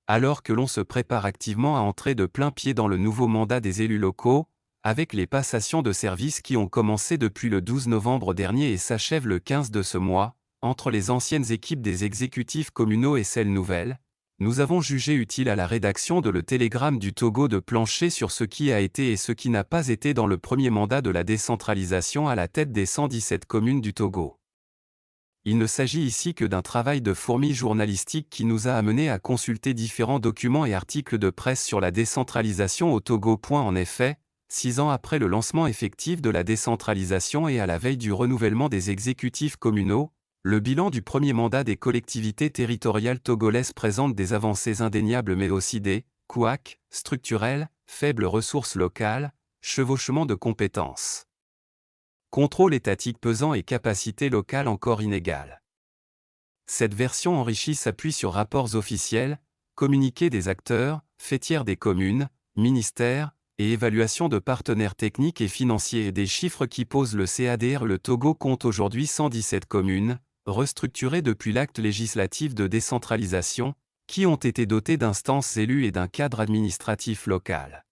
Alors que l'on se prépare activement à entrer de plein pied dans le nouveau mandat des élus locaux, avec les passations de services qui ont commencé depuis le 12 novembre dernier et s'achèvent le 15 de ce mois, entre les anciennes équipes des exécutifs communaux et celles nouvelles, nous avons jugé utile à la rédaction de le télégramme du Togo de plancher sur ce qui a été et ce qui n'a pas été dans le premier mandat de la décentralisation à la tête des 117 communes du Togo. Il ne s'agit ici que d'un travail de fourmi journalistique qui nous a amenés à consulter différents documents et articles de presse sur la décentralisation au Togo. En effet, 6 ans après le lancement effectif de la décentralisation et à la veille du renouvellement des exécutifs communaux, le bilan du premier mandat des collectivités territoriales togolaises présente des avancées indéniables mais aussi des couacs structurels, faibles ressources locales, chevauchement de compétences, contrôle étatique pesant et capacité locale encore inégale. Cette version enrichie s'appuie sur rapports officiels, communiqués des acteurs, fêtières des communes, ministères, et évaluation de partenaires techniques et financiers et des chiffres qui posent le CADR. Le Togo compte aujourd'hui 117 communes, restructurées depuis l'acte législatif de décentralisation, qui ont été dotées d'instances élues et d'un cadre administratif local.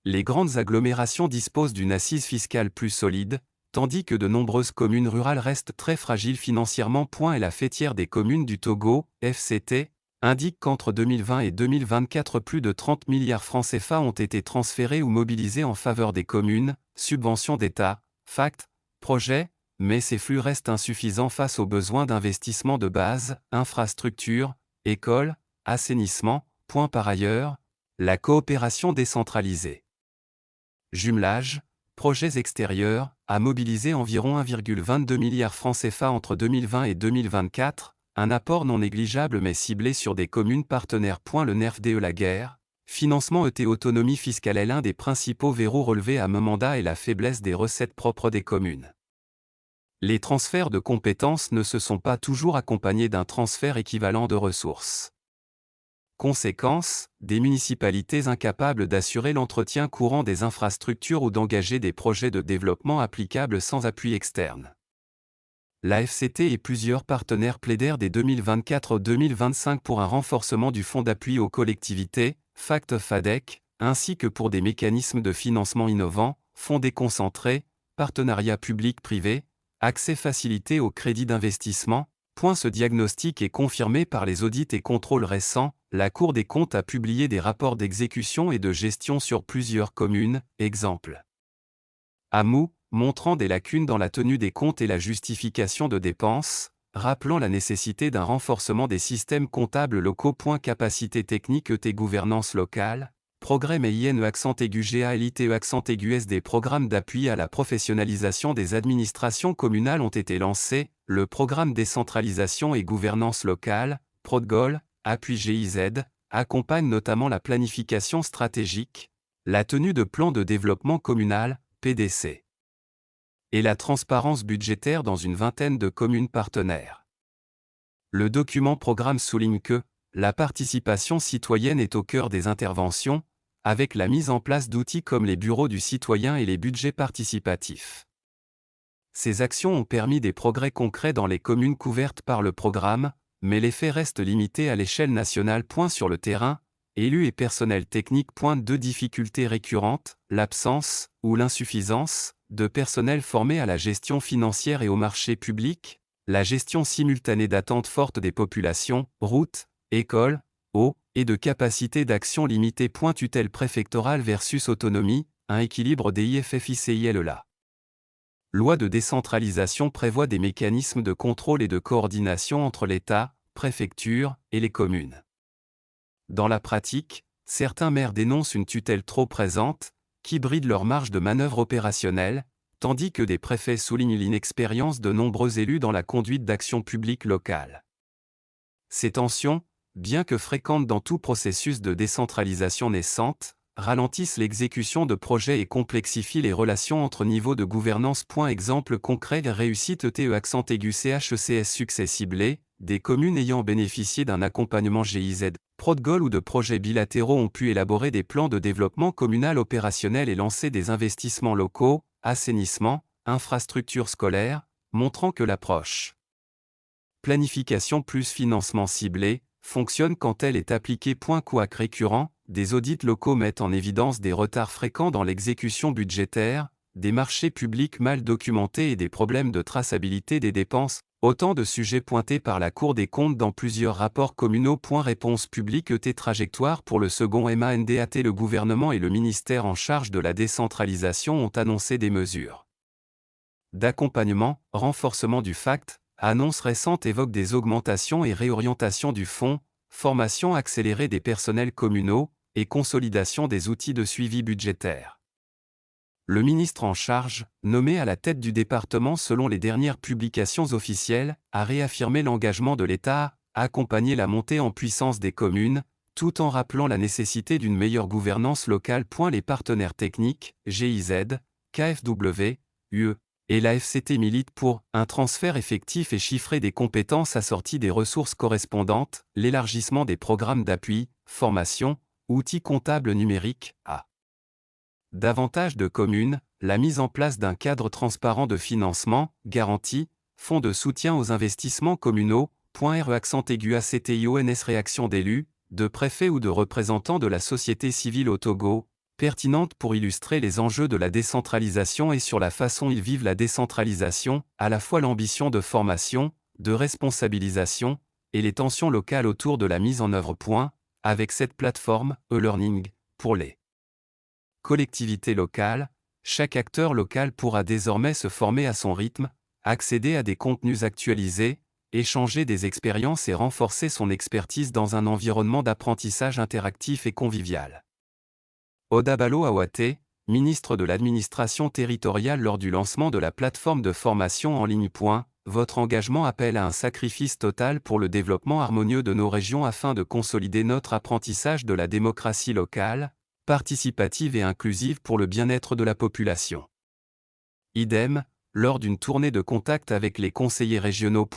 Les grandes agglomérations disposent d'une assise fiscale plus solide, tandis que de nombreuses communes rurales restent très fragiles financièrement. Et la fêtière des communes du Togo, FCT, indique qu'entre 2020 et 2024 plus de 30 milliards francs CFA ont été transférés ou mobilisés en faveur des communes, subventions d'État, FACT, projets, mais ces flux restent insuffisants face aux besoins d'investissement de base, infrastructures, écoles, assainissement. Par ailleurs, la coopération décentralisée, jumelage, projets extérieurs, a mobilisé environ 1,22 milliard francs CFA entre 2020 et 2024, un apport non négligeable mais ciblé sur des communes partenaires. Le nerf de la guerre, financement et autonomie fiscale est l'un des principaux verrous relevés à mon mandat et la faiblesse des recettes propres des communes. Les transferts de compétences ne se sont pas toujours accompagnés d'un transfert équivalent de ressources. Conséquence, des municipalités incapables d'assurer l'entretien courant des infrastructures ou d'engager des projets de développement applicables sans appui externe. La FCT et plusieurs partenaires plaidèrent dès 2024-2025 pour un renforcement du fonds d'appui aux collectivités, FACT-FADEC, ainsi que pour des mécanismes de financement innovants, fonds déconcentrés, partenariats public-privé, accès facilité au crédit d'investissement. Ce diagnostic est confirmé par les audits et contrôles récents. La Cour des comptes a publié des rapports d'exécution et de gestion sur plusieurs communes, exemple Amou, montrant des lacunes dans la tenue des comptes et la justification de dépenses, rappelant la nécessité d'un renforcement des systèmes comptables locaux. Capacité technique et gouvernance locale, progrès MEIN accent aigu GALIT accent aigu S. Des programmes d'appui à la professionnalisation des administrations communales ont été lancés, le programme décentralisation et gouvernance locale, PRODGOL, appui GIZ, accompagne notamment la planification stratégique, la tenue de plans de développement communal, PDC, et la transparence budgétaire dans une vingtaine de communes partenaires. Le document programme souligne que la participation citoyenne est au cœur des interventions, avec la mise en place d'outils comme les bureaux du citoyen et les budgets participatifs. Ces actions ont permis des progrès concrets dans les communes couvertes par le programme, mais l'effet reste limité à l'échelle nationale. Sur le terrain, élus et personnel technique. Deux difficultés récurrentes, l'absence, ou l'insuffisance, de personnel formé à la gestion financière et au marché public, la gestion simultanée d'attentes fortes des populations, routes, écoles, eau, et de capacité d'action limitée. Tutelle préfectorale versus autonomie, un équilibre des IFFICILE. Loi de décentralisation prévoit des mécanismes de contrôle et de coordination entre l'État, préfecture, et les communes. Dans la pratique, certains maires dénoncent une tutelle trop présente, qui bride leur marge de manœuvre opérationnelle, tandis que des préfets soulignent l'inexpérience de nombreux élus dans la conduite d'actions publiques locales. Ces tensions, bien que fréquentes dans tout processus de décentralisation naissante, ralentissent l'exécution de projets et complexifient les relations entre niveaux de gouvernance. Exemple concret, réussite TE accent aigu CHECS succès ciblé, des communes ayant bénéficié d'un accompagnement GIZ, PRODGOL ou de projets bilatéraux ont pu élaborer des plans de développement communal opérationnel et lancer des investissements locaux, assainissement, infrastructures scolaires, montrant que l'approche planification plus financement ciblé fonctionne quand elle est appliquée. Couac récurrent, des audits locaux mettent en évidence des retards fréquents dans l'exécution budgétaire, des marchés publics mal documentés et des problèmes de traçabilité des dépenses, autant de sujets pointés par la Cour des comptes dans plusieurs rapports communaux. Réponse publique ET trajectoire pour le second mandat. Le gouvernement et le ministère en charge de la décentralisation ont annoncé des mesures d'accompagnement, renforcement du FACT. Annonce récente évoque des augmentations et réorientations du fonds, formation accélérée des personnels communaux, et consolidation des outils de suivi budgétaire. Le ministre en charge, nommé à la tête du département selon les dernières publications officielles, a réaffirmé l'engagement de l'État à accompagner la montée en puissance des communes, tout en rappelant la nécessité d'une meilleure gouvernance locale. Les partenaires techniques, GIZ, KfW, UE, et la FCT militent pour un transfert effectif et chiffré des compétences assorties des ressources correspondantes, l'élargissement des programmes d'appui, formation, outils comptables numériques, à davantage de communes, la mise en place d'un cadre transparent de financement, garantie, fonds de soutien aux investissements communaux, accent aigu ACTIONS réaction d'élus, de préfets ou de représentants de la société civile au Togo, pertinente pour illustrer les enjeux de la décentralisation et sur la façon ils vivent la décentralisation, à la fois l'ambition de formation, de responsabilisation, et les tensions locales autour de la mise en œuvre. Avec cette plateforme, e-learning, pour les collectivités locales, chaque acteur local pourra désormais se former à son rythme, accéder à des contenus actualisés, échanger des expériences et renforcer son expertise dans un environnement d'apprentissage interactif et convivial. Oda Balo Awate, ministre de l'Administration territoriale lors du lancement de la plateforme de formation en ligne. Votre engagement appelle à un sacrifice total pour le développement harmonieux de nos régions afin de consolider notre apprentissage de la démocratie locale, participative et inclusive pour le bien-être de la population. Idem, lors d'une tournée de contact avec les conseillers régionaux.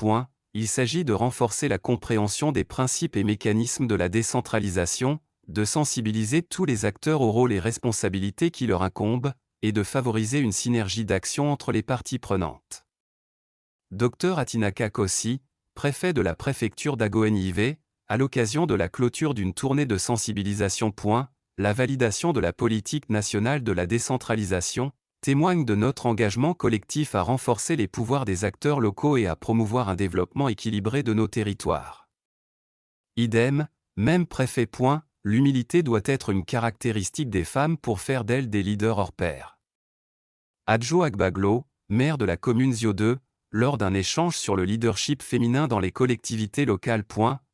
Il s'agit de renforcer la compréhension des principes et mécanismes de la décentralisation, de sensibiliser tous les acteurs aux rôles et responsabilités qui leur incombent, et de favoriser une synergie d'action entre les parties prenantes. Dr Atinaka Kossi, préfet de la préfecture d'Agoen-Yvé, à l'occasion de la clôture d'une tournée de sensibilisation. La validation de la politique nationale de la décentralisation témoigne de notre engagement collectif à renforcer les pouvoirs des acteurs locaux et à promouvoir un développement équilibré de nos territoires. Idem, même préfet. L'humilité doit être une caractéristique des femmes pour faire d'elles des leaders hors pair. Adjo Agbaglo, maire de la commune Zio 2, lors d'un échange sur le leadership féminin dans les collectivités locales.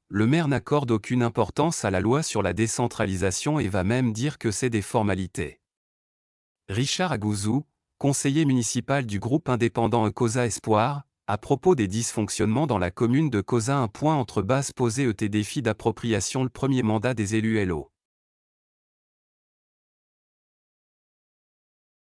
Le maire n'accorde aucune importance à la loi sur la décentralisation et va même dire que c'est des formalités. Richard Agouzou, conseiller municipal du groupe indépendant Cosa Espoir, à propos des dysfonctionnements dans la commune de Cosa. Entre bases posées défi d'appropriation. Le premier mandat des élus LO.